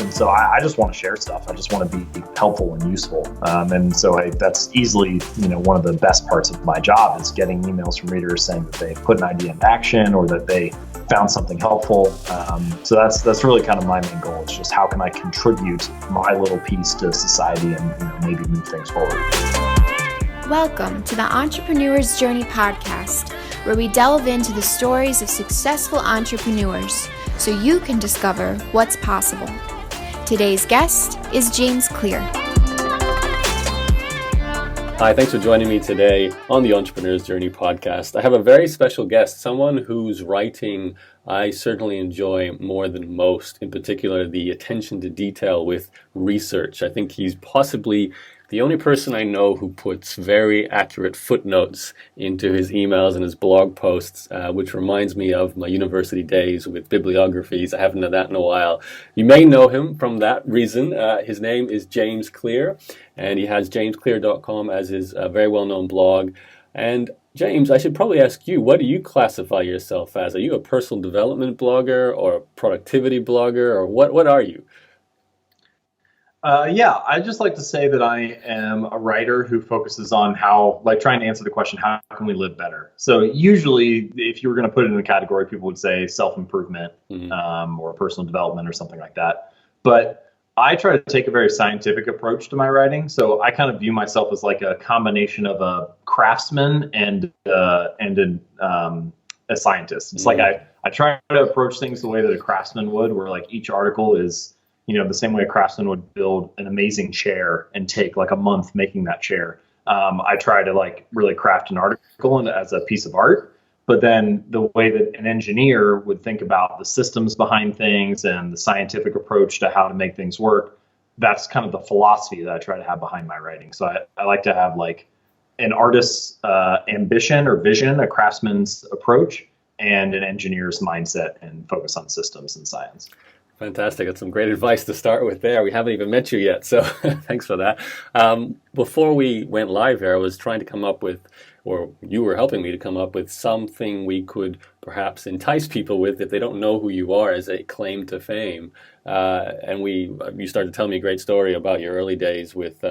And so I just want to share stuff. I just want to be helpful and useful. And so that's easily, one of the best parts of my job is getting emails from readers saying that they put an idea into action or that they found something helpful. So that's really kind of my main goal. It's just how can I contribute my little piece to society and maybe move things forward. Welcome to the Entrepreneur's Journey podcast, where we delve into the stories of successful entrepreneurs so you can discover what's possible. Today's guest is James Clear. Hi, thanks for joining me today on the Entrepreneur's Journey podcast. I have a very special guest, someone whose writing I certainly enjoy more than most, in particular the attention to detail with research. I think he's possibly the only person I know who puts very accurate footnotes into his emails and his blog posts, which reminds me of my university days with bibliographies. I haven't done that in a while. You may know him from that reason. His name is James Clear, and he has jamesclear.com as his very well-known blog. And James, I should probably ask you, what do you classify yourself as? Are you a personal development blogger or a productivity blogger, or what are you? I just like to say that I am a writer who focuses on trying to answer the question, how can we live better? So usually, if you were going to put it in a category, people would say self-improvement, or personal development or something like that. But I try to take a very scientific approach to my writing. So I kind of view myself as like a combination of a craftsman and a scientist. It's like I try to approach things the way that a craftsman would, where like each article is the same way a craftsman would build an amazing chair and take like a month making that chair. I try to like really craft an article as a piece of art, but then the way that an engineer would think about the systems behind things and the scientific approach to how to make things work, that's kind of the philosophy that I try to have behind my writing. So I like to have like an artist's ambition or vision, a craftsman's approach, and an engineer's mindset and focus on systems and science. Fantastic. That's some great advice to start with there. We haven't even met you yet, so thanks for that. Before we went live here, I was trying to come up with, or you were helping me to come up with something we could perhaps entice people with if they don't know who you are as a claim to fame. And you started to tell me a great story about your early days with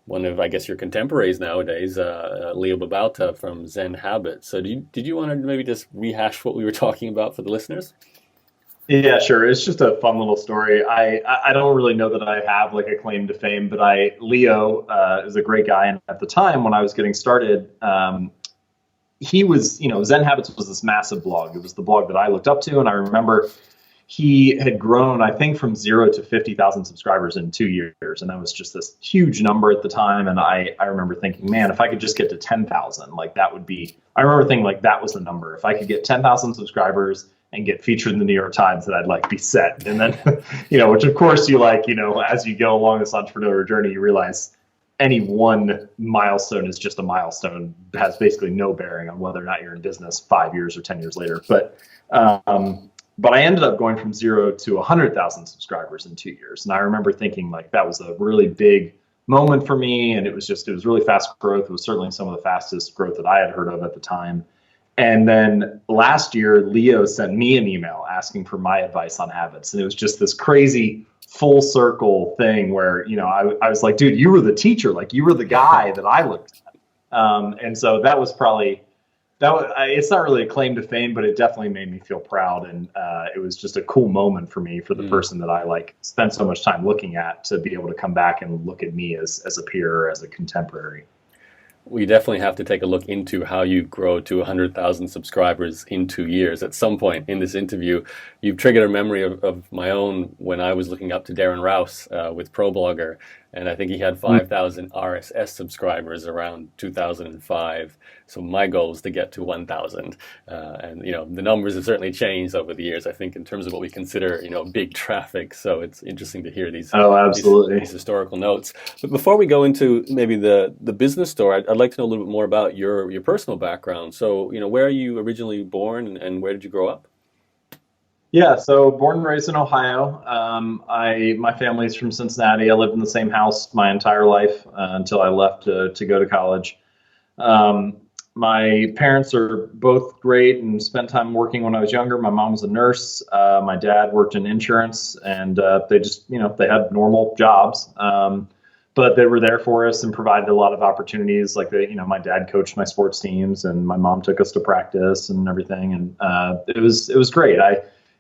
one of, I guess, your contemporaries nowadays, Leo Babauta from Zen Habits. So did you want to maybe just rehash what we were talking about for the listeners? Yeah, sure. It's just a fun little story. I don't really know that I have like a claim to fame, but Leo is a great guy. And at the time when I was getting started, he was, Zen Habits was this massive blog. It was the blog that I looked up to. And I remember he had grown, I think, from 0 to 50,000 subscribers in 2 years. And that was just this huge number at the time. And I remember thinking, man, if I could just get to 10,000, like that would be, I remember thinking like that was the number. If I could get 10,000 subscribers and get featured in the New York Times, that I'd like be set. And then, which of course you as you go along this entrepreneurial journey, you realize any one milestone is just a milestone, has basically no bearing on whether or not you're in business 5 years or 10 years later. But I ended up going from 0 to 100,000 subscribers in 2 years. And I remember thinking like that was a really big moment for me. And it was really fast growth. It was certainly some of the fastest growth that I had heard of at the time. And then last year, Leo sent me an email asking for my advice on habits. And it was just this crazy full circle thing where, I was like, dude, you were the teacher. Like you were the guy that I looked at. And so that was probably, it's not really a claim to fame, but it definitely made me feel proud. And it was just a cool moment for me, for the person that I spent so much time looking at, to be able to come back and look at me as a peer or as a contemporary. We definitely have to take a look into how you grow to 100,000 subscribers in 2 years. At some point in this interview, you've triggered a memory of my own when I was looking up to Darren Rouse with ProBlogger. And I think he had 5,000 RSS subscribers around 2005. So my goal is to get to 1,000. And, the numbers have certainly changed over the years, I think, in terms of what we consider, big traffic. So it's interesting to hear these historical notes. But before we go into maybe the business story, I'd like to know a little bit more about your personal background. So, where are you originally born and where did you grow up? Yeah, so born and raised in Ohio. My family's from Cincinnati. I lived in the same house my entire life until I left to go to college. My parents are both great and spent time working when I was younger. My mom was a nurse. My dad worked in insurance, and they just, they had normal jobs. But they were there for us and provided a lot of opportunities. Like my dad coached my sports teams, and my mom took us to practice and everything. And it was great.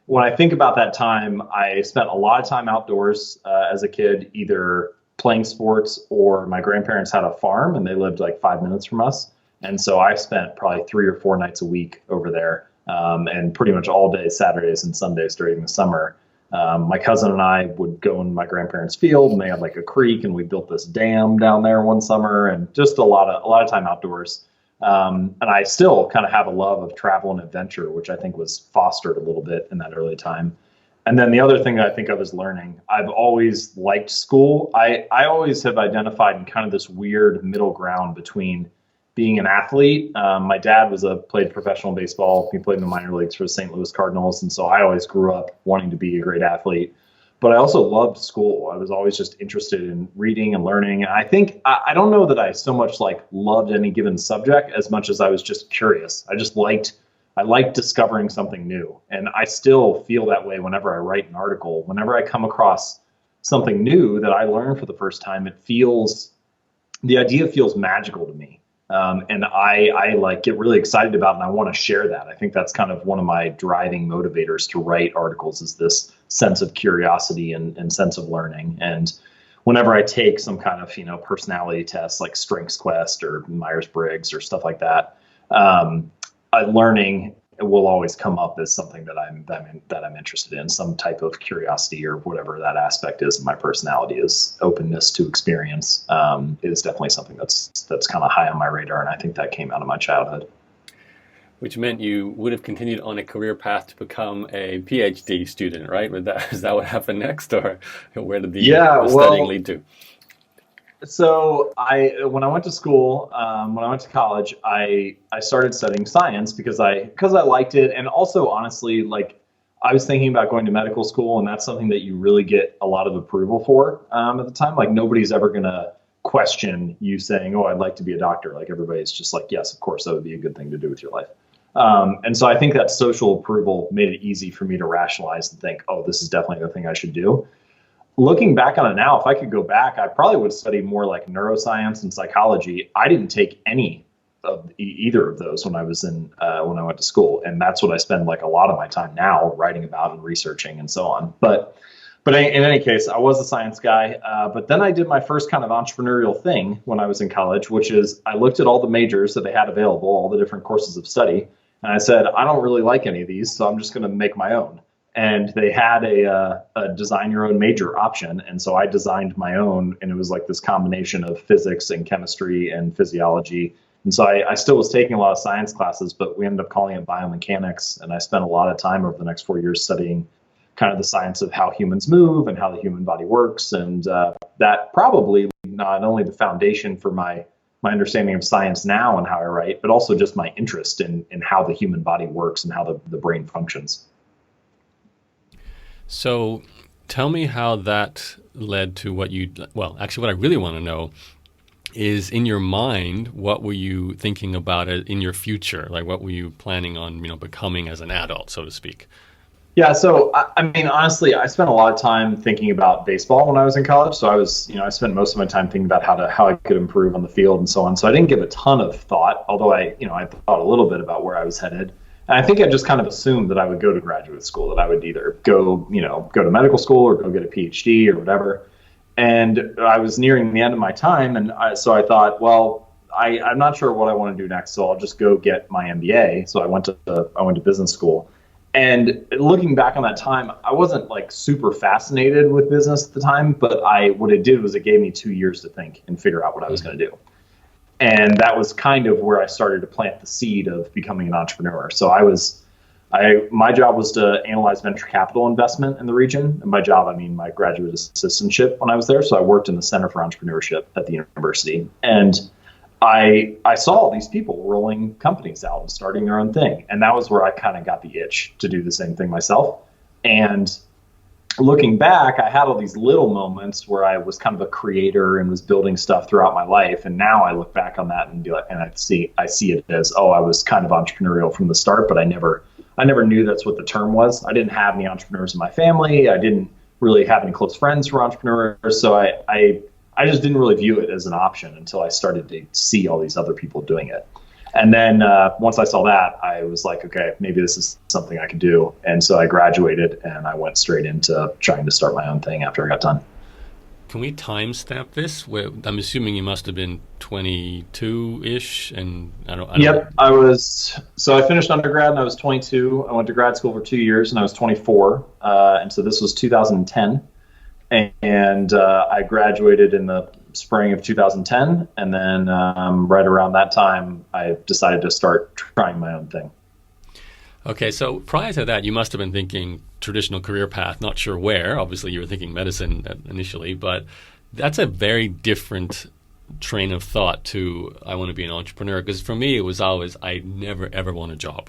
When I think about that time, I spent a lot of time outdoors as a kid, either playing sports, or my grandparents had a farm and they lived like 5 minutes from us. And so I spent probably 3 or 4 nights a week over there, and pretty much all day Saturdays and Sundays during the summer. My cousin and I would go in my grandparents' field, and they had like a creek, and we built this dam down there one summer, and just a lot of time outdoors. And I still kind of have a love of travel and adventure, which I think was fostered a little bit in that early time. And then the other thing that I think of is learning. I've always liked school. I always have identified in kind of this weird middle ground between being an athlete. My dad played professional baseball. He played in the minor leagues for the St. Louis Cardinals. And so I always grew up wanting to be a great athlete. But I also loved school. I was always just interested in reading and learning. And I think, I don't know that I so much like loved any given subject as much as I was just curious. I liked discovering something new. And I still feel that way whenever I write an article. Whenever I come across something new that I learned for the first time, the idea feels magical to me. And I like get really excited about it, and I want to share that. I think that's kind of one of my driving motivators to write articles, is this sense of curiosity and sense of learning. And whenever I take some kind of, personality test like Strengths Quest or Myers-Briggs or stuff like that, learning will always come up as something that I'm interested in. Some type of curiosity, or whatever that aspect is of my personality, is openness to experience. Is definitely something that's kind of high on my radar, and I think that came out of my childhood. Which meant you would have continued on a career path to become a PhD student, right? Is that what happened next, or where did the studying lead to? So when I went to school, when I went to college, I started studying science because I liked it. And also, honestly, like, I was thinking about going to medical school, and that's something that you really get a lot of approval for at the time. Like, nobody's ever going to question you saying, "Oh, I'd like to be a doctor." Like, everybody's just like, "Yes, of course, that would be a good thing to do with your life." And so I think that social approval made it easy for me to rationalize and think, "Oh, this is definitely the thing I should do." Looking back on it now, if I could go back, I probably would study more like neuroscience and psychology. I didn't take any of either of those when I went to school, and that's what I spend like a lot of my time now writing about and researching and so on. But in any case, I was a science guy. But then I did my first kind of entrepreneurial thing when I was in college, which is I looked at all the majors that they had available, all the different courses of study, and I said, I don't really like any of these, so I'm just going to make my own. And they had a design your own major option. And so I designed my own, and it was like this combination of physics and chemistry and physiology. And so I still was taking a lot of science classes, but we ended up calling it biomechanics. And I spent a lot of time over the next 4 years studying kind of the science of how humans move and how the human body works. And that probably not only the foundation for my understanding of science now and how I write, but also just my interest in how the human body works and how the brain functions. So tell me how that led to what I really want to know is, in your mind, what were you thinking about it in your future? Like, what were you planning on, becoming as an adult, so to speak? Yeah. So, I mean, honestly, I spent a lot of time thinking about baseball when I was in college. So I spent most of my time thinking about how I could improve on the field and so on. So I didn't give a ton of thought, although I thought a little bit about where I was headed. And I think I just kind of assumed that I would go to graduate school, that I would either go to medical school or go get a PhD or whatever. And I was nearing the end of my time. And so I thought, well, I'm not sure what I want to do next, so I'll just go get my MBA. So I went to business school. And looking back on that time, I wasn't like super fascinated with business at the time, but what it did was it gave me 2 years to think and figure out what I was going to do. And that was kind of where I started to plant the seed of becoming an entrepreneur. So my job was to analyze venture capital investment in the region. And by job, I mean my graduate assistantship when I was there. So I worked in the Center for Entrepreneurship at the university. And I saw all these people rolling companies out and starting their own thing. And that was where I kind of got the itch to do the same thing myself. And looking back, I had all these little moments where I was kind of a creator and was building stuff throughout my life. And now I look back on that and be like, and I see it as, oh, I was kind of entrepreneurial from the start, but I never knew that's what the term was. I didn't have any entrepreneurs in my family. I didn't really have any close friends who were entrepreneurs. So I just didn't really view it as an option until I started to see all these other people doing it. And then once I saw that, I was like, okay, maybe this is something I could do. And so I graduated and I went straight into trying to start my own thing after I got done. Can we timestamp this? I'm assuming you must have been 22-ish, and I don't. Yep, So I finished undergrad and I was 22. I went to grad school for 2 years and I was 24. And so this was 2010. And I graduated in the spring of 2010. And then right around that time, I decided to start trying my own thing. Okay, so prior to that, you must have been thinking traditional career path, not sure where. Obviously, you were thinking medicine initially, but that's a very different train of thought to I want to be an entrepreneur. Because for me, it was always I never, ever want a job.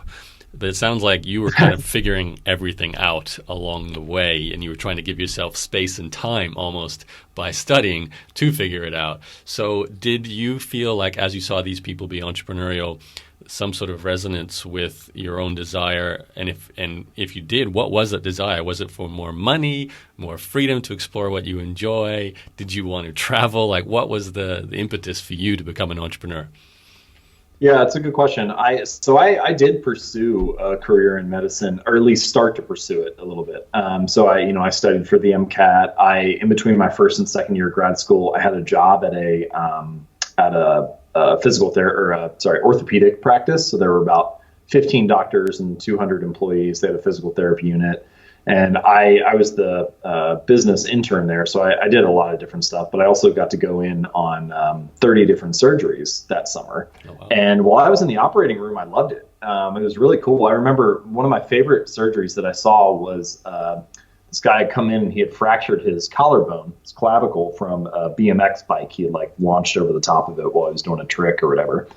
But it sounds like you were kind of figuring everything out along the way, and you were trying to give yourself space and time almost by studying to figure it out. So did you feel like as you saw these people be entrepreneurial, some sort of resonance with your own desire? And if you did, what was that desire? Was it for more money, more freedom to explore what you enjoy? Did you want to travel? Like, what was the impetus for you to become an entrepreneur? Yeah, it's a good question. I did pursue a career in medicine, or at least start to pursue it a little bit. So I studied for the MCAT. In between my first and second year of grad school, I had a job at a physical therapy, orthopedic practice. So there were about 15 doctors and 200 employees. They had a physical therapy unit. And I was the business intern there, so I did a lot of different stuff, but I also got to go in on 30 different surgeries that summer. Oh, wow. And while I was in the operating room, I loved it. It was really cool. I remember one of my favorite surgeries that I saw was this guy had come in and he had fractured his collarbone, his clavicle, from a BMX bike. He had launched over the top of it while he was doing a trick or whatever.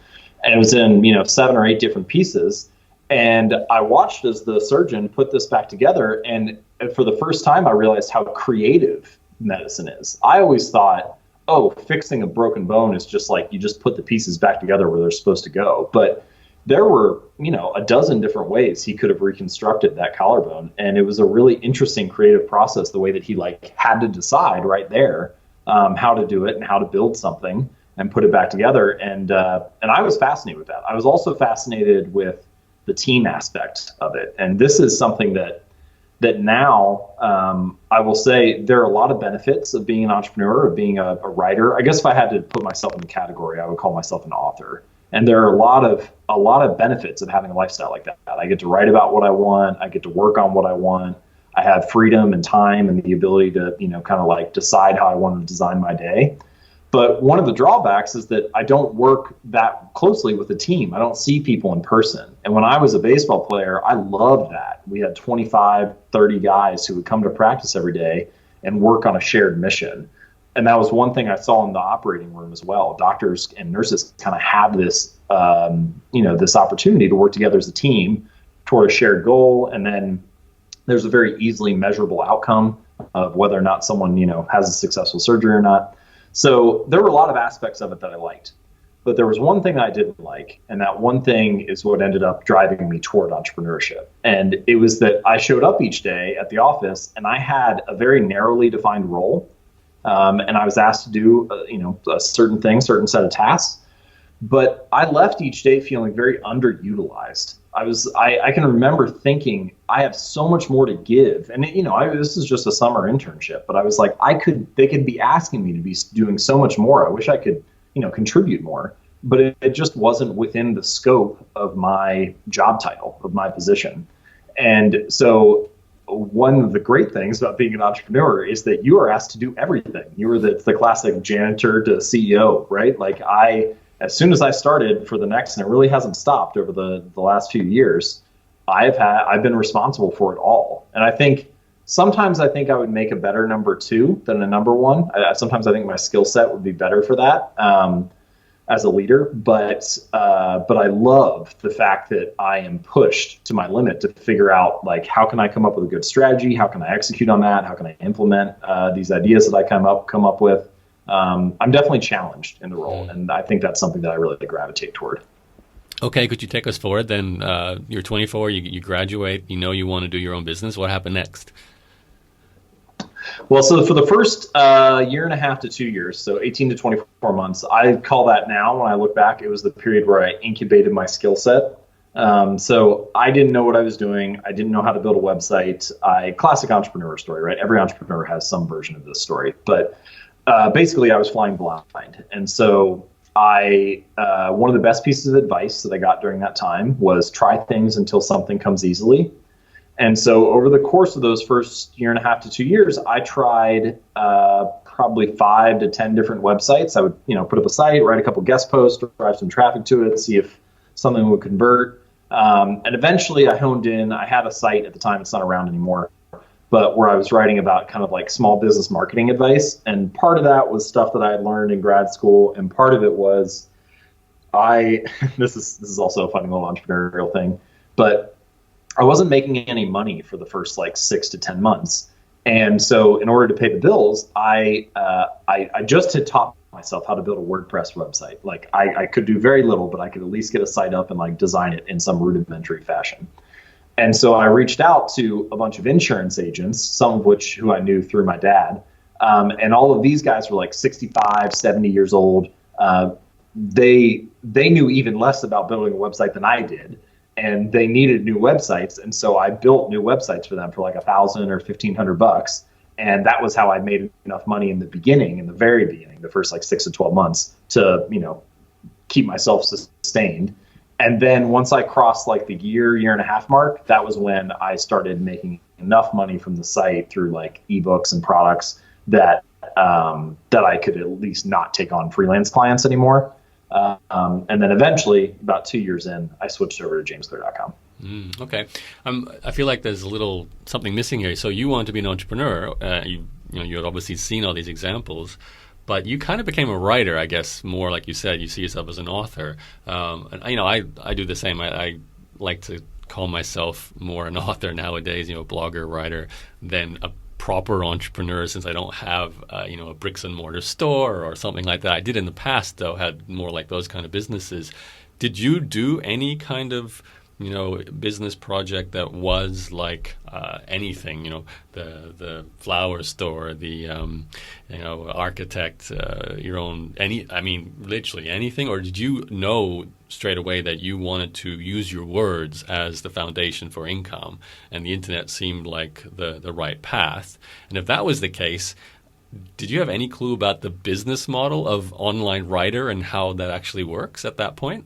And it was in 7 or 8 different pieces. And I watched as the surgeon put this back together, and for the first time, I realized how creative medicine is. I always thought, oh, fixing a broken bone is just like you just put the pieces back together where they're supposed to go. But there were, a dozen different ways he could have reconstructed that collarbone, and it was a really interesting creative process. The way that he had to decide right there how to do it and how to build something and put it back together, and I was fascinated with that. I was also fascinated with the team aspect of it. And this is something that now I will say there are a lot of benefits of being an entrepreneur, of being a writer. I guess if I had to put myself in the category, I would call myself an author. And there are a lot of benefits of having a lifestyle like that. I get to write about what I want. I get to work on what I want. I have freedom and time and the ability to, decide how I want to design my day. But one of the drawbacks is that I don't work that closely with a team. I don't see people in person. And when I was a baseball player, I loved that. We had 25, 30 guys who would come to practice every day and work on a shared mission. And that was one thing I saw in the operating room as well. Doctors and nurses kind of have this, this opportunity to work together as a team toward a shared goal. And then there's a very easily measurable outcome of whether or not someone, has a successful surgery or not. So there were a lot of aspects of it that I liked, but there was one thing that I didn't like, and that one thing is what ended up driving me toward entrepreneurship. And it was that I showed up each day at the office and I had a very narrowly defined role, and I was asked to do a certain thing, certain set of tasks, but I left each day feeling very underutilized. I can remember thinking I have so much more to give, and this is just a summer internship, but I was like, they could be asking me to be doing so much more. I wish I could, contribute more, but it just wasn't within the scope of my job title, of my position. And so one of the great things about being an entrepreneur is that you are asked to do everything. You are the classic janitor to CEO, right? As soon as I started for the next, and it really hasn't stopped over the last few years, I've been responsible for it all. And I think sometimes I would make a better number 2 than a number 1. Sometimes I think my skill set would be better for that. as a leader, but I love the fact that I am pushed to my limit to figure out like how can I come up with a good strategy, how can I execute on that, how can I implement these ideas that I come up with. I'm definitely challenged in the role, and I think that's something that I really gravitate toward. Okay, could you take us forward then? You're 24, you graduate, you know you want to do your own business. What happened next? Well, so for the first year and a half to 2 years, so 18 to 24 months, I call that now, when I look back, it was the period where I incubated my skill set. So I didn't know what I was doing. I didn't know how to build a website. Classic entrepreneur story, right? Every entrepreneur has some version of this story. But basically, I was flying blind. And so one of the best pieces of advice that I got during that time was try things until something comes easily. And so over the course of those first year and a half to 2 years, I tried probably 5 to 10 different websites. I would, put up a site, write a couple guest posts, drive some traffic to it, see if something would convert. And eventually I honed in. I had a site at the time, it's not around anymore, but where I was writing about kind of like small business marketing advice. And part of that was stuff that I had learned in grad school. And part of it was this is also a funny little entrepreneurial thing, but I wasn't making any money for the first like 6 to 10 months. And so in order to pay the bills, I just had taught myself how to build a WordPress website. Like I could do very little, but I could at least get a site up and like design it in some rudimentary fashion. And so I reached out to a bunch of insurance agents, some of which who I knew through my dad. And all of these guys were like 65, 70 years old. They knew even less about building a website than I did. And they needed new websites, and so I built new websites for them for like $1,000 or $1,500, and that was how I made enough money in the very beginning, the first like 6 to 12 months to keep myself sustained. And then once I crossed like the year and a half mark, that was when I started making enough money from the site through like ebooks and products that I could at least not take on freelance clients anymore. And then eventually, about 2 years in, I switched over to jamesclear.com. Okay. I feel like there's a little something missing here. So you want to be an entrepreneur. You had obviously seen all these examples, but you kind of became a writer, I guess, more like you said. You see yourself as an author. And I do the same. I like to call myself more an author nowadays, blogger, writer, than a proper entrepreneur, since I don't have a bricks and mortar store or something like that. I did in the past, though, had more like those kind of businesses. Did you do any kind of business project that was like anything, the flower store, the architect, your own, literally anything? Or did you know straight away that you wanted to use your words as the foundation for income, and the internet seemed like the right path? And if that was the case, did you have any clue about the business model of online writer and how that actually works at that point?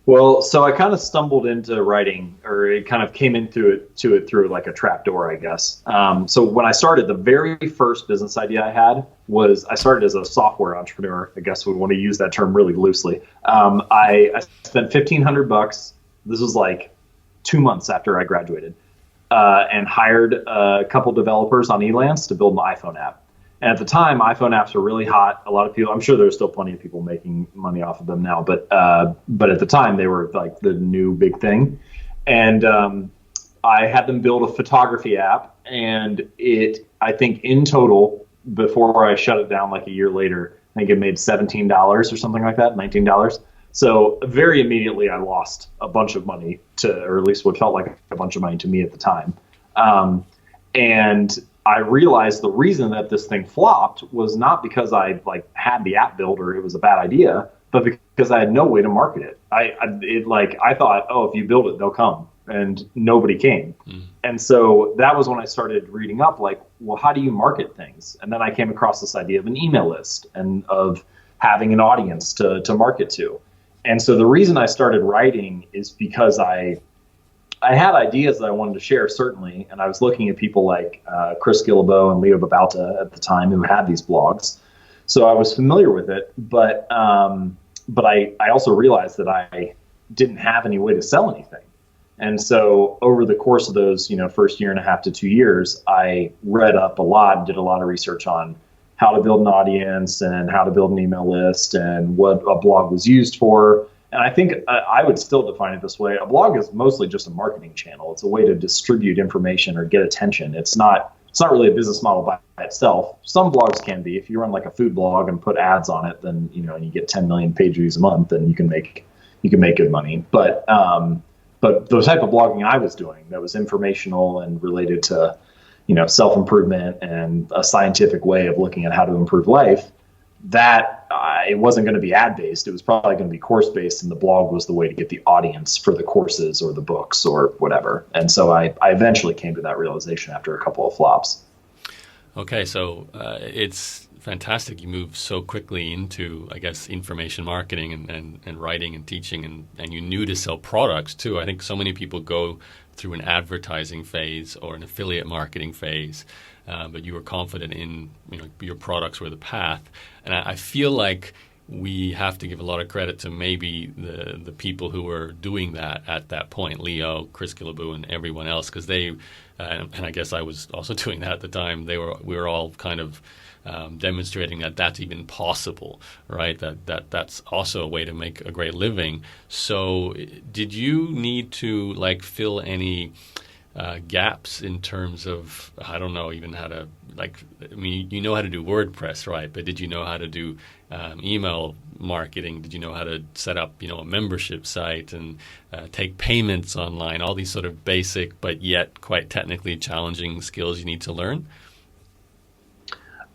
Well, so I kind of stumbled into writing, or it kind of came into it through like a trap door, I guess. So when I started, the very first business idea I had was I started as a software entrepreneur. I guess we want to use that term really loosely. I spent $1,500. This was like 2 months after I graduated, and hired a couple developers on Elance to build an iPhone app. And at the time, iPhone apps were really hot. A lot of people, I'm sure there's still plenty of people making money off of them now, but at the time they were like the new big thing. And I had them build a photography app, and I think in total, before I shut it down like a year later, I think it made $17 or something like that, $19. So very immediately I lost a bunch of money or at least what felt like a bunch of money to me at the time. And I realized the reason that this thing flopped was not because I had the app built or it was a bad idea, but because I had no way to market it. I thought, if you build it, they'll come, and nobody came. And so that was when I started reading up, how do you market things? And then I came across this idea of an email list and of having an audience to market to. And so the reason I started writing is because I had ideas that I wanted to share, certainly, and I was looking at people like Chris Guillebeau and Leo Babauta at the time who had these blogs. So I was familiar with it, but I also realized that I didn't have any way to sell anything. And so over the course of those, first year and a half to 2 years, I read up a lot, did a lot of research on how to build an audience and how to build an email list and what a blog was used for. And I think I would still define it this way. A blog is mostly just a marketing channel. It's a way to distribute information or get attention. It's not really a business model by itself. Some blogs can be. If you run like a food blog and put ads on it, then and you get 10 million page views a month, then you can make good money. But the type of blogging I was doing that was informational and related to self-improvement and a scientific way of looking at how to improve life, that it wasn't going to be ad-based. It was probably going to be course-based, and the blog was the way to get the audience for the courses or the books or whatever. And so I eventually came to that realization after a couple of flops. Okay, so it's fantastic you moved so quickly into, I guess, information marketing and writing and teaching, and you knew to sell products too. I think so many people go through an advertising phase or an affiliate marketing phase, but you were confident in your products were the path. And I feel like we have to give a lot of credit to maybe the people who were doing that at that point, Leo, Chris Killaboo, and everyone else, because they, and I guess I was also doing that at the time. We were all kind of demonstrating that that's even possible, right? That's also a way to make a great living. So, did you need to fill any gaps in terms of, I don't know, even how to you know how to do WordPress, right? But did you know how to do email marketing? Did you know how to set up, a membership site and take payments online? All these sort of basic but yet quite technically challenging skills you need to learn.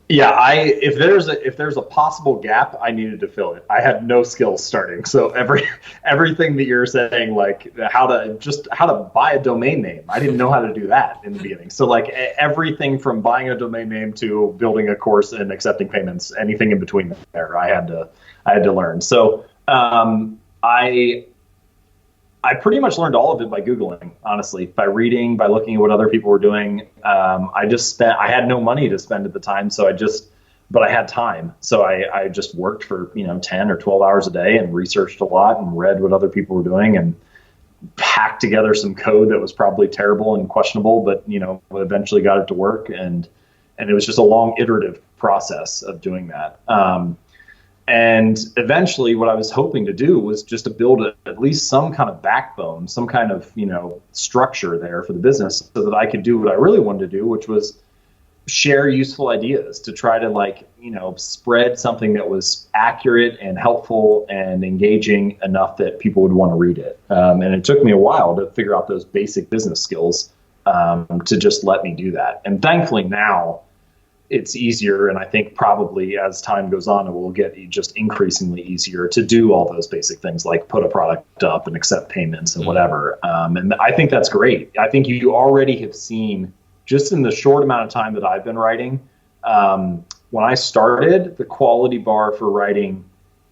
Yeah, if there's a possible gap, I needed to fill it. I had no skills starting, so everything that you're saying, like how to buy a domain name, I didn't know how to do that in the beginning. So everything from buying a domain name to building a course and accepting payments, anything in between there, I had to learn. So I pretty much learned all of it by Googling, honestly, by reading, by looking at what other people were doing. I had no money to spend at the time, but I had time. So I just worked for, 10 or 12 hours a day and researched a lot and read what other people were doing and hacked together some code that was probably terrible and questionable, but, eventually got it to work. And it was just a long iterative process of doing that. And eventually what I was hoping to do was just to build at least some kind of backbone, some kind of, structure there for the business so that I could do what I really wanted to do, which was share useful ideas to try to spread something that was accurate and helpful and engaging enough that people would want to read it. And it took me a while to figure out those basic business skills to just let me do that. And thankfully now, it's easier, and I think probably as time goes on, it will get just increasingly easier to do all those basic things like put a product up and accept payments and whatever. And I think that's great. I think you already have seen, just in the short amount of time that I've been writing, when I started, the quality bar for writing,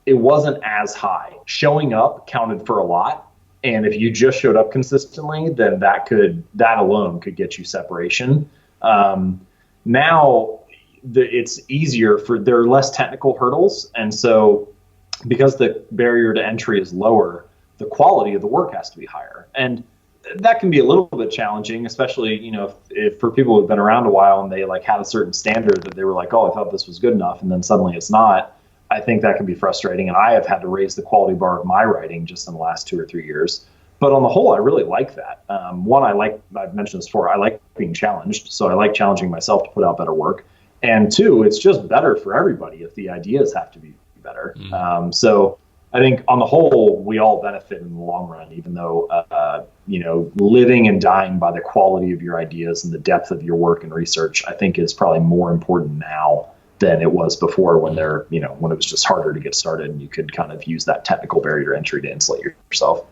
it wasn't as high. Showing up counted for a lot. And if you just showed up consistently, then that alone could get you separation. Now, it's easier there are less technical hurdles. And so because the barrier to entry is lower, the quality of the work has to be higher. And that can be a little bit challenging, especially, if for people who've been around a while and they had a certain standard that they were like, oh, I thought this was good enough. And then suddenly it's not. I think that can be frustrating. And I have had to raise the quality bar of my writing just in the last 2 or 3 years. But on the whole, I really like that. One, I've mentioned this before, I like being challenged. So I like challenging myself to put out better work. And two, it's just better for everybody if the ideas have to be better. So I think on the whole, we all benefit in the long run, even though, living and dying by the quality of your ideas and the depth of your work and research, I think is probably more important now than it was before when when it was just harder to get started and you could kind of use that technical barrier to entry to insulate yourself.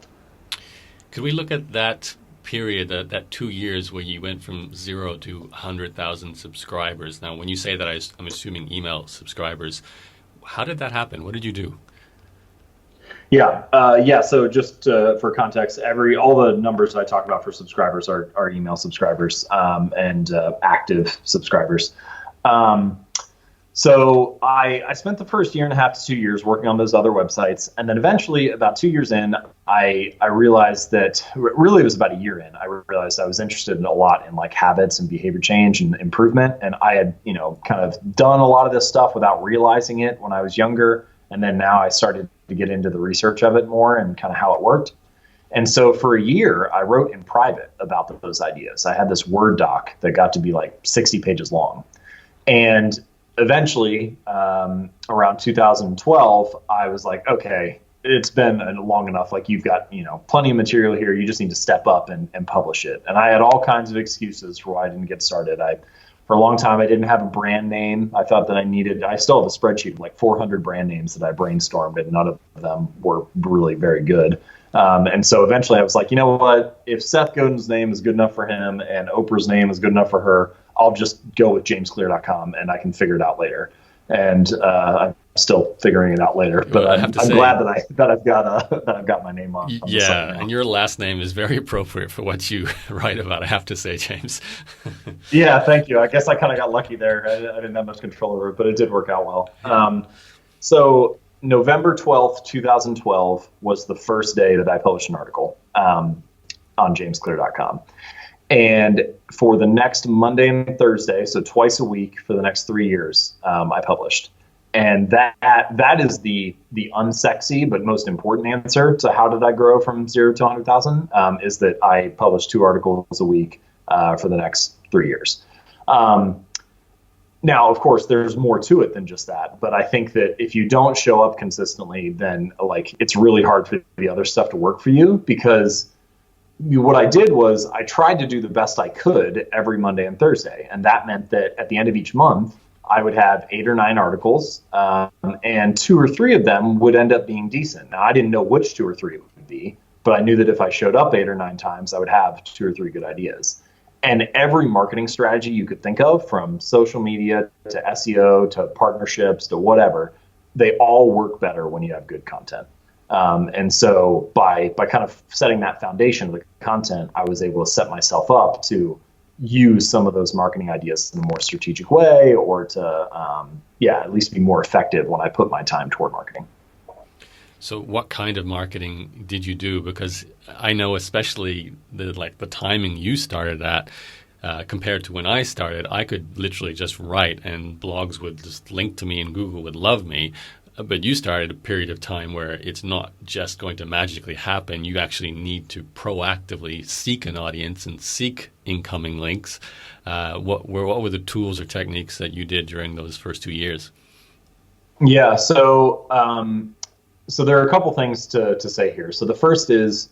Could we look at that period, that 2 years where you went from 0 to 100,000 subscribers? Now, when you say that, I'm assuming email subscribers. How did that happen? What did you do? Yeah. So just for context, all the numbers I talk about for subscribers are email subscribers and active subscribers. So I spent the first year and a half to 2 years working on those other websites. And then eventually, about 2 years in, I realized that really it was about a year in, I realized I was interested in a lot in like habits and behavior change and improvement. And I had, kind of done a lot of this stuff without realizing it when I was younger. And then now I started to get into the research of it more and kind of how it worked. And so for a year, I wrote in private about those ideas. I had this Word doc that got to be like 60 pages long. And eventually, around 2012, I was like, okay, it's been long enough. Like you've got, plenty of material here. You just need to step up and publish it. And I had all kinds of excuses for why I didn't get started. For a long time, I didn't have a brand name. I thought that I still have a spreadsheet of like 400 brand names that I brainstormed, and none of them were really very good. And so eventually I was like, you know what, if Seth Godin's name is good enough for him and Oprah's name is good enough for her, I'll just go with jamesclear.com and I can figure it out later. And I'm still figuring it out later, but Well, I'm glad that I've got my name on. Yeah, and your last name is very appropriate for what you write about, I have to say, James. Yeah, thank you. I guess I kind of got lucky there. I didn't have much control over it, but it did work out well. So November 12th, 2012 was the first day that I published an article on jamesclear.com. And for the next Monday and Thursday, so twice a week for the next 3 years, I published. And that is the unsexy but most important answer to how did I grow from 0 to 100,000, is that I published 2 articles a week for the next 3 years. Now, of course, there's more to it than just that. But I think that if you don't show up consistently, then like it's really hard for the other stuff to work for you, because what I did was I tried to do the best I could every Monday and Thursday. And that meant that at the end of each month, I would have 8 or 9 articles, and 2 or 3 of them would end up being decent. Now, I didn't know which 2 or 3 it would be, but I knew that if I showed up 8 or 9 times, I would have 2 or 3 good ideas. And every marketing strategy you could think of, from social media to SEO to partnerships to whatever, they all work better when you have good content. And so by kind of setting that foundation of the content, I was able to set myself up to use some of those marketing ideas in a more strategic way, or to, at least be more effective when I put my time toward marketing. So what kind of marketing did you do? Because I know especially the timing you started at, compared to when I started, I could literally just write and blogs would just link to me and Google would love me. But you started a period of time where it's not just going to magically happen. You actually need to proactively seek an audience and seek incoming links. What were the tools or techniques that you did during those first 2 years? Yeah, so there are a couple things to say here. So the first is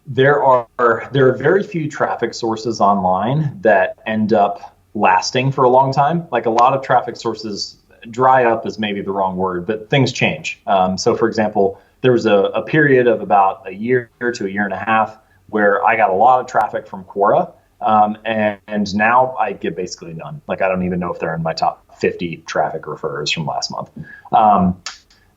there are very few traffic sources online that end up lasting for a long time. Like a lot of traffic sources dry up is maybe the wrong word, but things change. So for example, there was a period of about a year to a year and a half where I got a lot of traffic from Quora. And now I get basically none. Like I don't even know if they're in my top 50 traffic referrers from last month.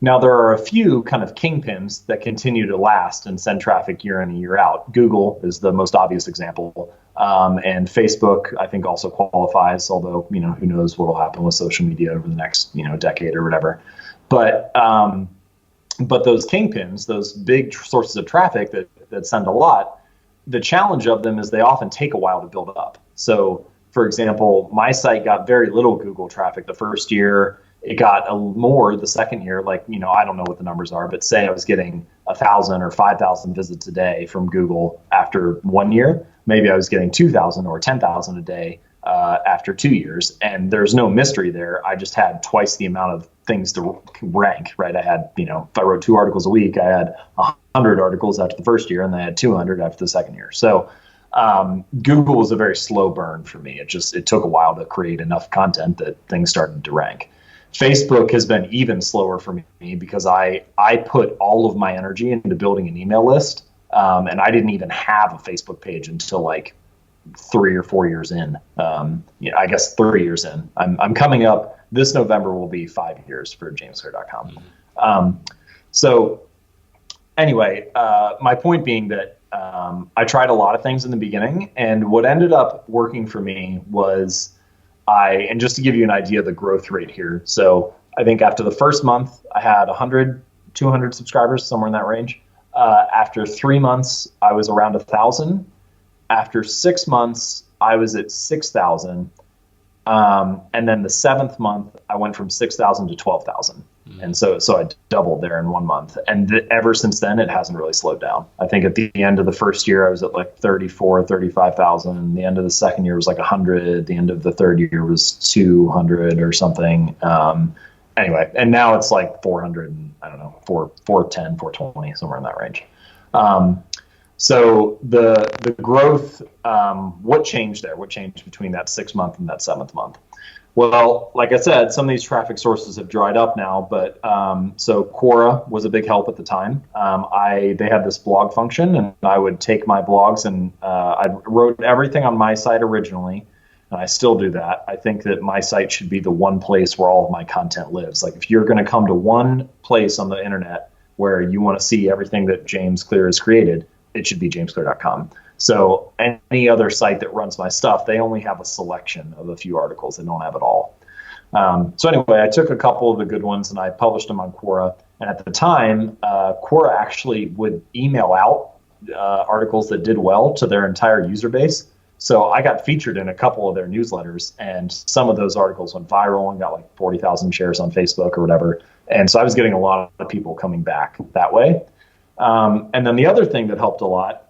Now, there are a few kind of kingpins that continue to last and send traffic year in and year out. Google is the most obvious example. And Facebook, I think, also qualifies, although, who knows what will happen with social media over the next, decade or whatever. But those kingpins, those big sources of traffic that send a lot, the challenge of them is they often take a while to build up. So, for example, my site got very little Google traffic the first year. It got more the second year. Like, I don't know what the numbers are, but say I was getting 1,000 or 5,000 visits a day from Google after 1 year. Maybe I was getting 2,000 or 10,000 a day after 2 years. And there's no mystery there. I just had twice the amount of things to rank, right? I had, if I wrote 2 articles a week, I had 100 articles after the first year, and then I had 200 after the second year. So Google was a very slow burn for me. It took a while to create enough content that things started to rank. Facebook has been even slower for me because I put all of my energy into building an email list, and I didn't even have a Facebook page until like 3 or 4 years in. I guess 3 years in. I'm coming up. This November will be 5 years for jamesclear.com. So anyway, my point being that I tried a lot of things in the beginning, and what ended up working for me was and just to give you an idea of the growth rate here. So I think after the first month, I had 100, 200 subscribers, somewhere in that range. After 3 months, I was around 1,000. After 6 months, I was at 6,000. And then the 7th month, I went from 6,000 to 12,000. And so I doubled there in 1 month. And ever since then, it hasn't really slowed down. I think at the end of the first year, I was at like 34, 35,000. The end of the second year was like 100. The end of the third year was 200 or something. Anyway, and now it's like 400 and I don't know, 410, 420, somewhere in that range. So the growth, what changed there? What changed between that 6th month and that 7th month? Well, like I said, some of these traffic sources have dried up now, but so Quora was a big help at the time. They had this blog function, and I would take my blogs and I wrote everything on my site originally, and I still do that. I think that my site should be the one place where all of my content lives. Like if you're going to come to one place on the internet where you want to see everything that James Clear has created, it should be jamesclear.com. So any other site that runs my stuff, they only have a selection of a few articles. They don't have it all. So anyway, I took a couple of the good ones and I published them on Quora. And at the time, Quora actually would email out articles that did well to their entire user base. So I got featured in a couple of their newsletters, and some of those articles went viral and got like 40,000 shares on Facebook or whatever. And so I was getting a lot of people coming back that way. And then the other thing that helped a lot,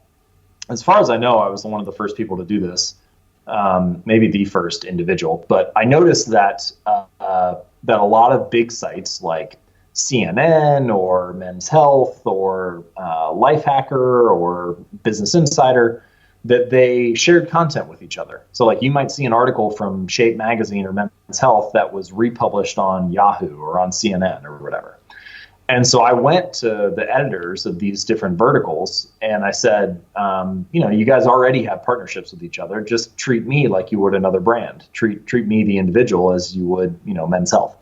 as far as I know, I was one of the first people to do this, maybe the first individual, but I noticed that that a lot of big sites like CNN or Men's Health or Lifehacker or Business Insider, that they shared content with each other. So like you might see an article from Shape Magazine or Men's Health that was republished on Yahoo or on CNN or whatever. And so I went to the editors of these different verticals and I said, you guys already have partnerships with each other. Just treat me like you would another brand. Treat me, the individual, as you would, Men's Health,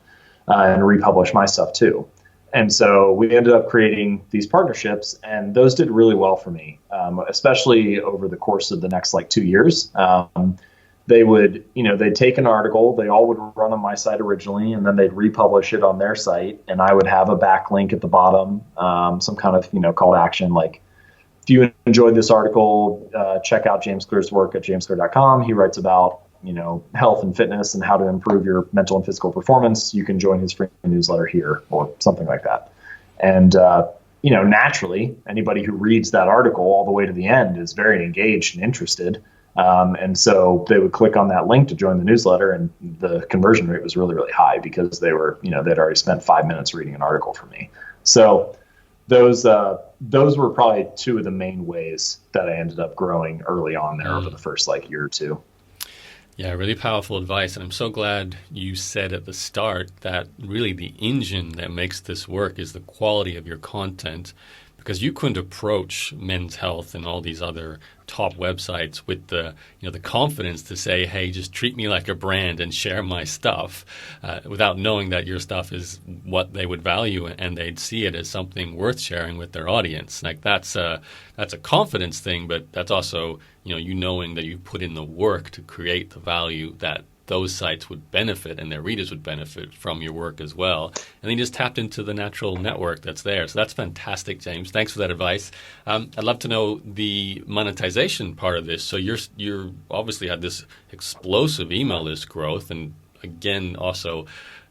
and republish my stuff too. And so we ended up creating these partnerships, and those did really well for me, especially over the course of the next 2 years. They would, they'd take an article, they all would run on my site originally, and then they'd republish it on their site. And I would have a backlink at the bottom, some kind of, call to action. Like, if you enjoyed this article, check out James Clear's work at jamesclear.com. He writes about, health and fitness and how to improve your mental and physical performance. You can join his free newsletter here or something like that. And, naturally, anybody who reads that article all the way to the end is very engaged and interested. And so they would click on that link to join the newsletter, and the conversion rate was really, really high because they were, they'd already spent 5 minutes reading an article from me. So those were probably two of the main ways that I ended up growing early on there over the first year or two. Yeah, really powerful advice. And I'm so glad you said at the start that really the engine that makes this work is the quality of your content, because you couldn't approach Men's Health and all these other top websites with the confidence to say, hey, just treat me like a brand and share my stuff, without knowing that your stuff is what they would value and they'd see it as something worth sharing with their audience. Like that's a confidence thing, but that's also you knowing that you put in the work to create the value that those sites would benefit and their readers would benefit from your work as well. And then you just tapped into the natural network that's there. So that's fantastic, James. Thanks for that advice. I'd love to know the monetization part of this. So you're obviously had this explosive email list growth. And again, also,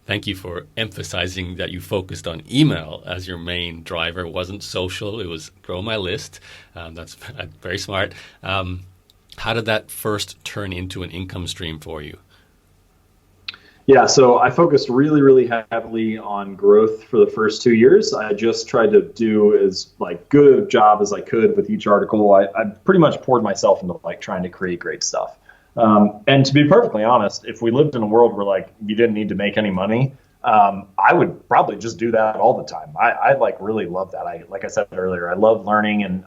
thank you for emphasizing that you focused on email as your main driver. It wasn't social. It was grow my list. That's very smart. How did that first turn into an income stream for you? Yeah, so I focused really, really heavily on growth for the first 2 years. I just tried to do as good a job as I could with each article. I pretty much poured myself into trying to create great stuff. And to be perfectly honest, if we lived in a world where you didn't need to make any money, I would probably just do that all the time. I really love that. Like I said earlier, I love learning, and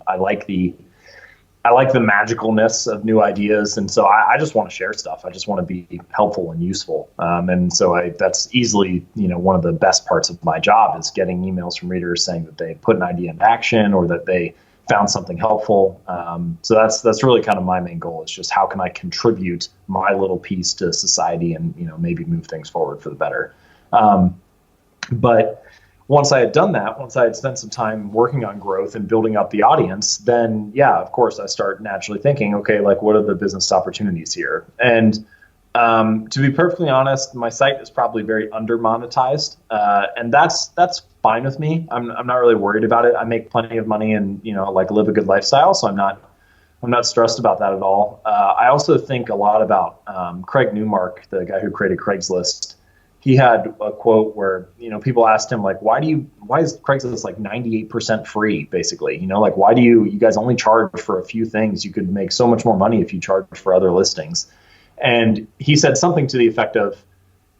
I like the magicalness of new ideas. And so I just want to share stuff. I just want to be helpful and useful. And so that's easily, one of the best parts of my job is getting emails from readers saying that they put an idea into action or that they found something helpful. So that's really kind of my main goal, is just how can I contribute my little piece to society and, maybe move things forward for the better. But once I had done that, once I had spent some time working on growth and building up the audience, then of course I start naturally thinking, okay, like what are the business opportunities here? And to be perfectly honest, my site is probably very under monetized, and that's fine with me. I'm not really worried about it. I make plenty of money and like live a good lifestyle, so I'm not stressed about that at all. I also think a lot about Craig Newmark, the guy who created Craigslist. He had a quote where people asked him like, why is Craigslist like 98% free basically? Like why do you guys only charge for a few things? You could make so much more money if you charge for other listings. And he said something to the effect of,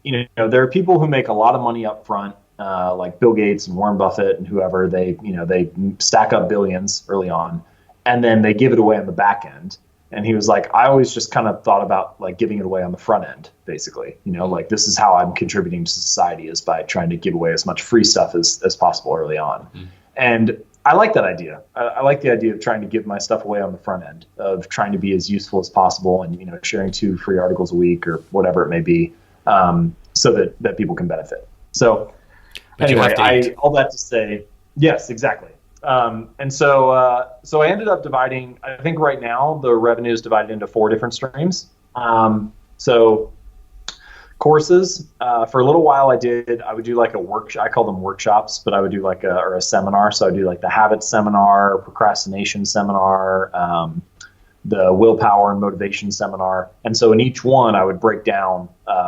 there are people who make a lot of money up front, like Bill Gates and Warren Buffett and whoever. They stack up billions early on, and then they give it away on the back end. And he was like, I always just kind of thought about like giving it away on the front end, basically. Like this is how I'm contributing to society, is by trying to give away as much free stuff as possible early on. Mm. And I like that idea. I like the idea of trying to give my stuff away on the front end, of trying to be as useful as possible, and sharing 2 free articles a week or whatever it may be, so that people can benefit. So anyway, all that to say, yes, exactly. And so I ended up dividing. I think right now the revenue is divided into 4 different streams. So courses, for a little while I would do like a workshop. I call them workshops, but I would do like a seminar. So I would do like the habits seminar, procrastination seminar, the willpower and motivation seminar. And so in each one I would break down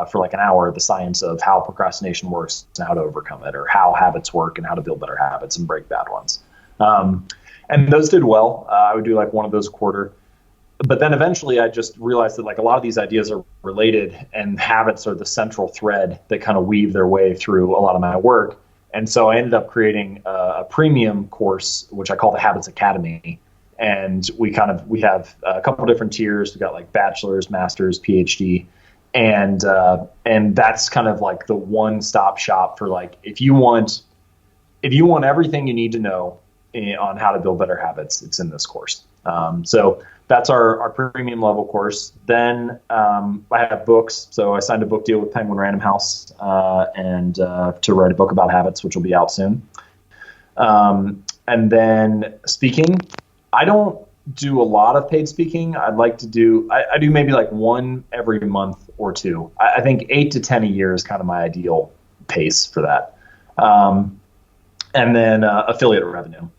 for like an hour the science of how procrastination works and how to overcome it, or how habits work and how to build better habits and break bad ones. And those did well. I would do like one of those a quarter. But then eventually I just realized that like a lot of these ideas are related, and habits are the central thread that kind of weave their way through a lot of my work. And so I ended up creating a premium course, which I call the Habits Academy. And we have a couple different tiers. We got like bachelor's, master's, PhD. And that's kind of like the one-stop shop for like, if you want everything you need to know on how to build better habits, it's in this course. So that's our premium level course. Then I have books. So I signed a book deal with Penguin Random House and to write a book about habits, which will be out soon. And then speaking, I don't do a lot of paid speaking. I'd like to do, I do maybe like 1 every month or 2. I think 8 to 10 a year is kind of my ideal pace for that. And then affiliate revenue.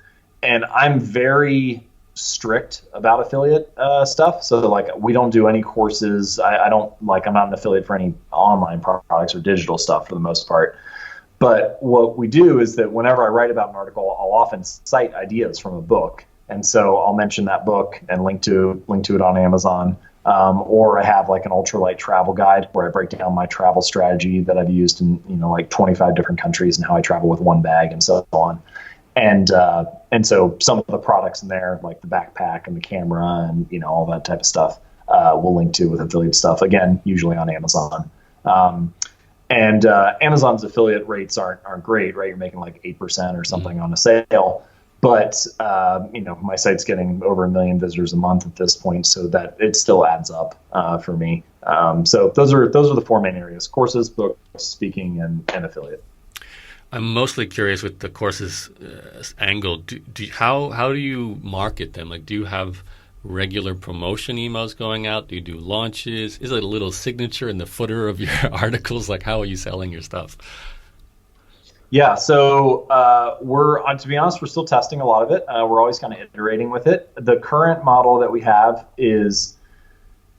And I'm very strict about affiliate stuff. So like we don't do any courses. I'm not an affiliate for any online products or digital stuff for the most part. But what we do is that whenever I write about an article, I'll often cite ideas from a book. And so I'll mention that book and link to it on Amazon. Or I have like an ultralight travel guide where I break down my travel strategy that I've used in like 25 different countries and how I travel with one bag and so on. And so some of the products in there, like the backpack and the camera and all that type of stuff, we'll link to with affiliate stuff. Again, usually on Amazon. And Amazon's affiliate rates aren't great, right? You're making like 8% or something on a sale. But my site's getting over 1 million visitors a month at this point, so that it still adds up for me. So those are the 4 main areas: courses, books, speaking, and affiliate. I'm mostly curious with the courses angle. How do you market them? Like, do you have regular promotion emails going out? Do you do launches? Is it a little signature in the footer of your articles? Like, how are you selling your stuff? Yeah, so to be honest, we're still testing a lot of it. We're always kind of iterating with it. The current model that we have is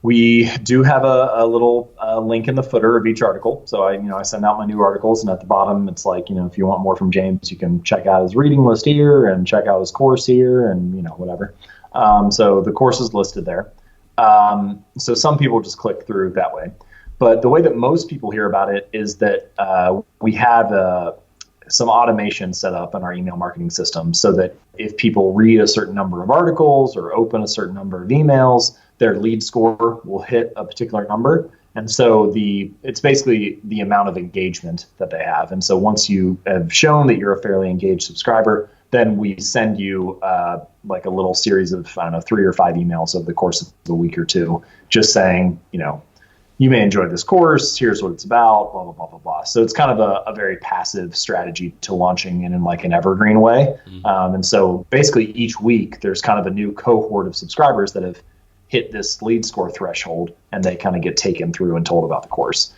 we do have a little link in the footer of each article. So I send out my new articles, and at the bottom it's like, if you want more from James, you can check out his reading list here and check out his course here and whatever. So the course is listed there. So some people just click through that way. But the way that most people hear about it is that we have some automation set up in our email marketing system so that if people read a certain number of articles or open a certain number of emails, their lead score will hit a particular number. And so it's basically the amount of engagement that they have. And so once you have shown that you're a fairly engaged subscriber, then we send you like a little series of, I don't know, 3 or 5 emails over the course of a week or two, just saying, you may enjoy this course. Here's what it's about, blah, blah, blah, blah, blah. So it's kind of a very passive strategy to launching in like an evergreen way. And so basically each week there's kind of a new cohort of subscribers that have hit this lead score threshold, and they kind of get taken through and told about the course.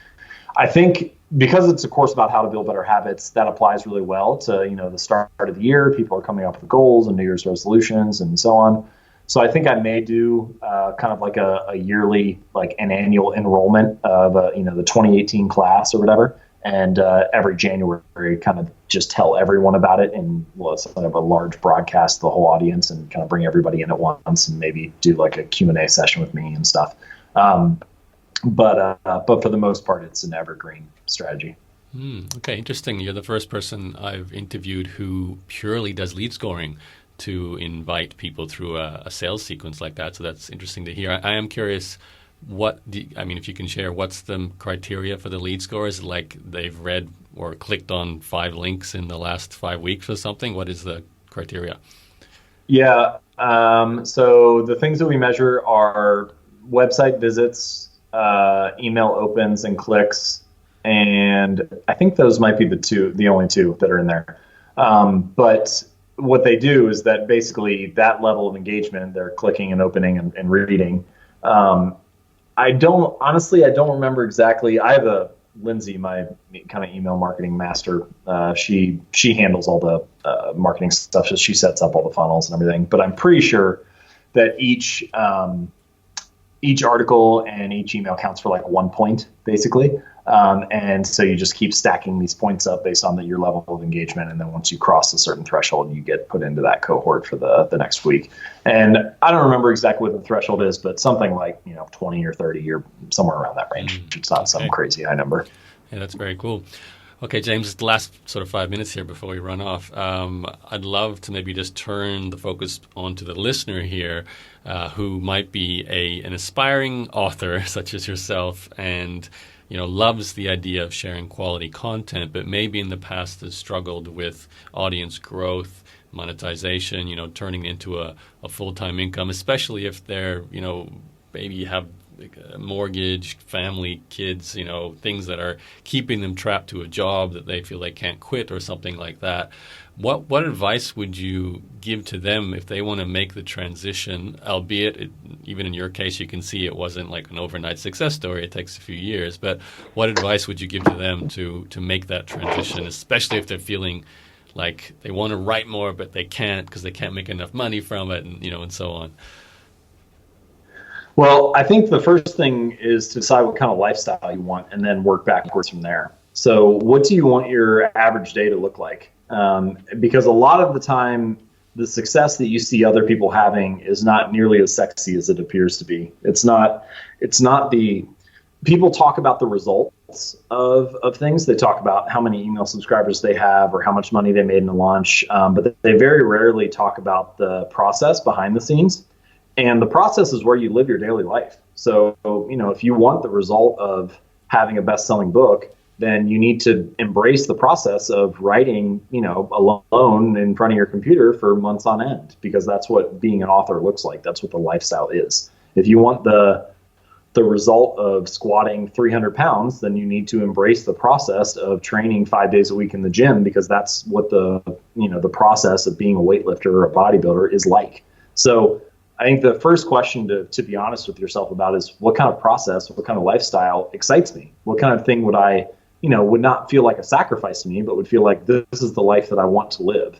I think because it's a course about how to build better habits, that applies really well to, the start of the year. People are coming up with goals and New Year's resolutions and so on. So I think I may do kind of like a yearly, like an annual enrollment of, the 2018 class or whatever. And every January kind of just tell everyone about it. And it's kind of a large broadcast to the whole audience and kind of bring everybody in at once and maybe do like a Q&A session with me and stuff. But for the most part, it's an evergreen strategy. Okay, interesting. You're the first person I've interviewed who purely does lead scoring to invite people through a sales sequence like that. So that's interesting to hear. I am curious, if you can share, what's the criteria for the lead score? Is it like they've read or clicked on 5 links in the last 5 weeks or something? What is the criteria? Yeah. So the things that we measure are website visits, email opens and clicks. And I think those might be the only two that are in there. But what they do is that basically that level of engagement, they're clicking and opening and reading. I don't remember exactly. I have Lindsay, my kind of email marketing master. She handles all the marketing stuff. So she sets up all the funnels and everything. But I'm pretty sure that each article and each email counts for like 1 point, basically. And so you just keep stacking these points up based on your level of engagement. And then once you cross a certain threshold, you get put into that cohort for the next week. And I don't remember exactly what the threshold is, but something like, 20 or 30 or somewhere around that range. It's not some crazy high number. Yeah, that's very cool. Okay, James, the last sort of 5 minutes here before we run off. I'd love to maybe just turn the focus onto the listener here who might be an aspiring author such as yourself and loves the idea of sharing quality content, but maybe in the past has struggled with audience growth, monetization, turning into a full-time income, especially if they're, maybe have a mortgage, family, kids, things that are keeping them trapped to a job that they feel they can't quit or something like that. What advice would you give to them if they want to make the transition, albeit even in your case, you can see it wasn't like an overnight success story. It takes a few years. But what advice would you give to them to make that transition, especially if they're feeling like they want to write more, but they can't because they can't make enough money from it and so on? Well, I think the first thing is to decide what kind of lifestyle you want and then work backwards from there. So what do you want your average day to look like? Because a lot of the time, the success that you see other people having is not nearly as sexy as it appears to be. It's not people talk about the results of things. They talk about how many email subscribers they have or how much money they made in a launch. But they very rarely talk about the process behind the scenes. And the process is where you live your daily life. So, if you want the result of having a best-selling book, then you need to embrace the process of writing, alone in front of your computer for months on end, because that's what being an author looks like. That's what the lifestyle is. If you want the result of squatting 300 pounds, then you need to embrace the process of training 5 days a week in the gym, because that's what the process of being a weightlifter or a bodybuilder is like. So I think the first question to be honest with yourself about is what kind of process, what kind of lifestyle excites me? What kind of thing would I, would not feel like a sacrifice to me, but would feel like this is the life that I want to live?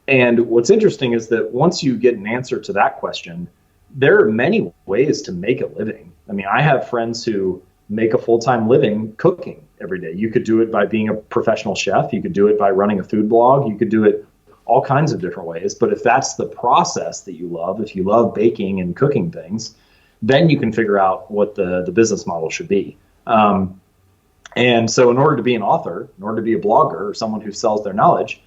And what's interesting is that once you get an answer to that question, there are many ways to make a living. I mean, I have friends who make a full-time living cooking every day. You could do it by being a professional chef. You could do it by running a food blog. You could do it all kinds of different ways. But if that's the process that you love, if you love baking and cooking things, then you can figure out what the business model should be. And so in order to be an author, in order to be a blogger or someone who sells their knowledge,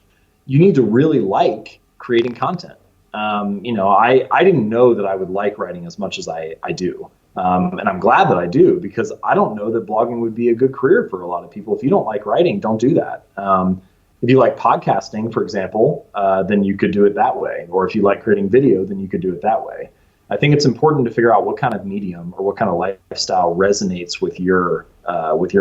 you need to really like creating content. I didn't know that I would like writing as much as I do. And I'm glad that I do, because I don't know that blogging would be a good career for a lot of people. If you don't like writing, don't do that. If you like podcasting, for example, then you could do it that way. Or if you like creating video, then you could do it that way. I think it's important to figure out what kind of medium or what kind of lifestyle resonates with your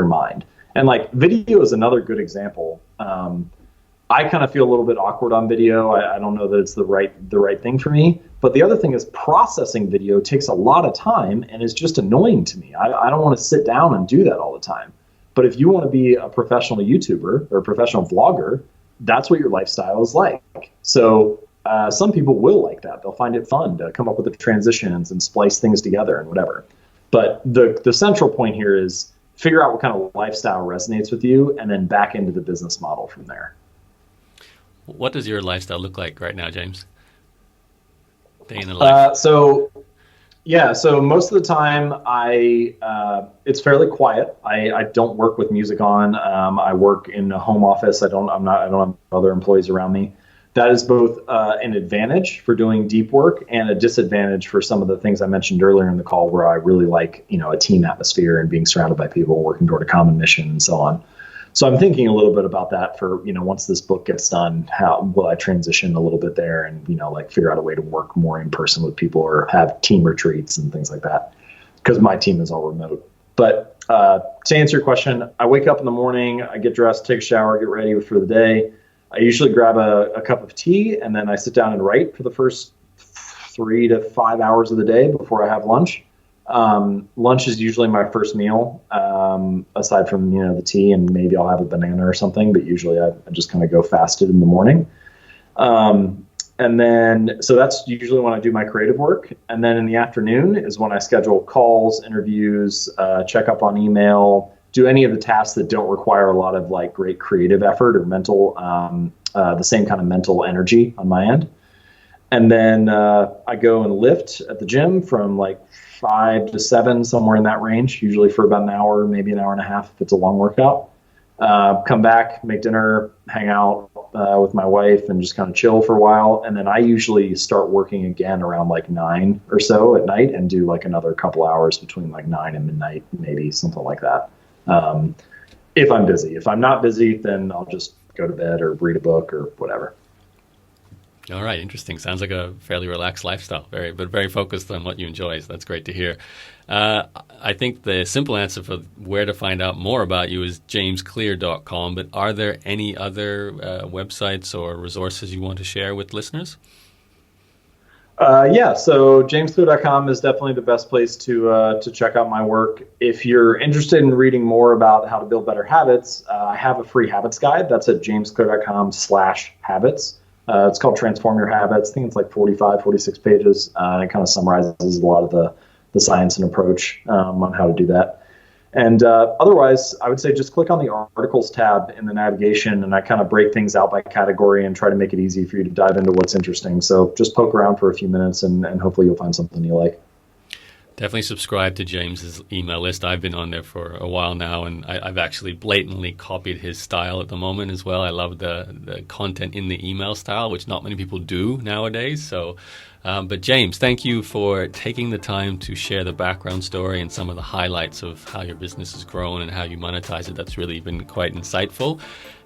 mind. And like video is another good example. I kind of feel a little bit awkward on video. I don't know that it's the right thing for me. But the other thing is processing video takes a lot of time and is just annoying to me. I don't want to sit down and do that all the time. But if you want to be a professional YouTuber or a professional vlogger, that's what your lifestyle is like. So some people will like that. They'll find it fun to come up with the transitions and splice things together and whatever. But the central point here is figure out what kind of lifestyle resonates with you and then back into the business model from there. What does your lifestyle look like right now, James? Day in the life. So most of the time it's fairly quiet. I don't work with music on. I work in a home office. I don't have other employees around me. That is both an advantage for doing deep work and a disadvantage for some of the things I mentioned earlier in the call, where I really like, a team atmosphere and being surrounded by people working toward a common mission and so on. So I'm thinking a little bit about that for, once this book gets done, how will I transition a little bit there and, figure out a way to work more in person with people or have team retreats and things like that, because my team is all remote. But to answer your question, I wake up in the morning, I get dressed, take a shower, get ready for the day. I usually grab a cup of tea and then I sit down and write for the first 3 to 5 hours of the day before I have lunch. Lunch is usually my first meal, aside from, the tea, and maybe I'll have a banana or something, but usually I just kind of go fasted in the morning. And then, so that's usually when I do my creative work. And then in the afternoon is when I schedule calls, interviews, check up on email, do any of the tasks that don't require a lot of like great creative effort or mental, the same kind of mental energy on my end. And then, I go and lift at the gym from like 5 to 7, somewhere in that range, usually for about an hour, maybe an hour and a half if it's a long workout. Come back, make dinner, hang out with my wife and just kind of chill for a while. And then I usually start working again around like 9 or so at night and do like another couple hours between like 9 and midnight, maybe something like that. If I'm busy. If I'm not busy, then I'll just go to bed or read a book or whatever. All right, interesting. Sounds like a fairly relaxed lifestyle, very focused on what you enjoy. So that's great to hear. I think the simple answer for where to find out more about you is jamesclear.com. But are there any other websites or resources you want to share with listeners? So jamesclear.com is definitely the best place to check out my work. If you're interested in reading more about how to build better habits, I have a free habits guide. That's at jamesclear.com/habits. It's called Transform Your Habits. I think it's like 45, 46 pages. It kind of summarizes a lot of the science and approach on how to do that. And otherwise, I would say just click on the articles tab in the navigation, and I kind of break things out by category and try to make it easy for you to dive into what's interesting. So just poke around for a few minutes, and hopefully you'll find something you like. Definitely subscribe to James's email list. I've been on there for a while now, and I've actually blatantly copied his style at the moment as well. I love the content in the email style, which not many people do nowadays. So, but James, thank you for taking the time to share the background story and some of the highlights of how your business has grown and how you monetize it. That's really been quite insightful.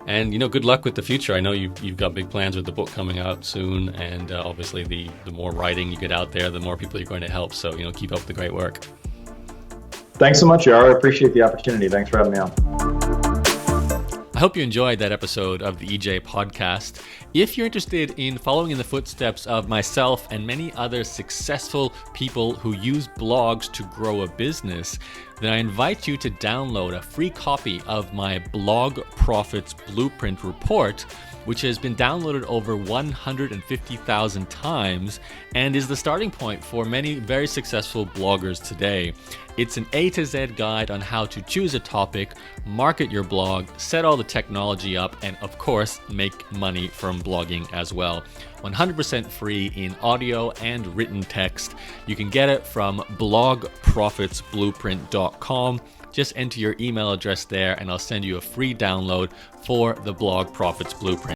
And, good luck with the future. I know you've got big plans with the book coming out soon. And obviously, the more writing you get out there, the more people you're going to help. So, keep up the great work. Thanks so much, Yaro. I appreciate the opportunity. Thanks for having me on. I hope you enjoyed that episode of the EJ podcast. If you're interested in following in the footsteps of myself and many other successful people who use blogs to grow a business, then I invite you to download a free copy of my Blog Profits Blueprint report, which has been downloaded over 150,000 times and is the starting point for many very successful bloggers today. It's an A to Z guide on how to choose a topic, market your blog, set all the technology up, and of course, make money from blogging as well. 100% free in audio and written text. You can get it from blogprofitsblueprint.com. Just enter your email address there and I'll send you a free download for the Blog Profits Blueprint.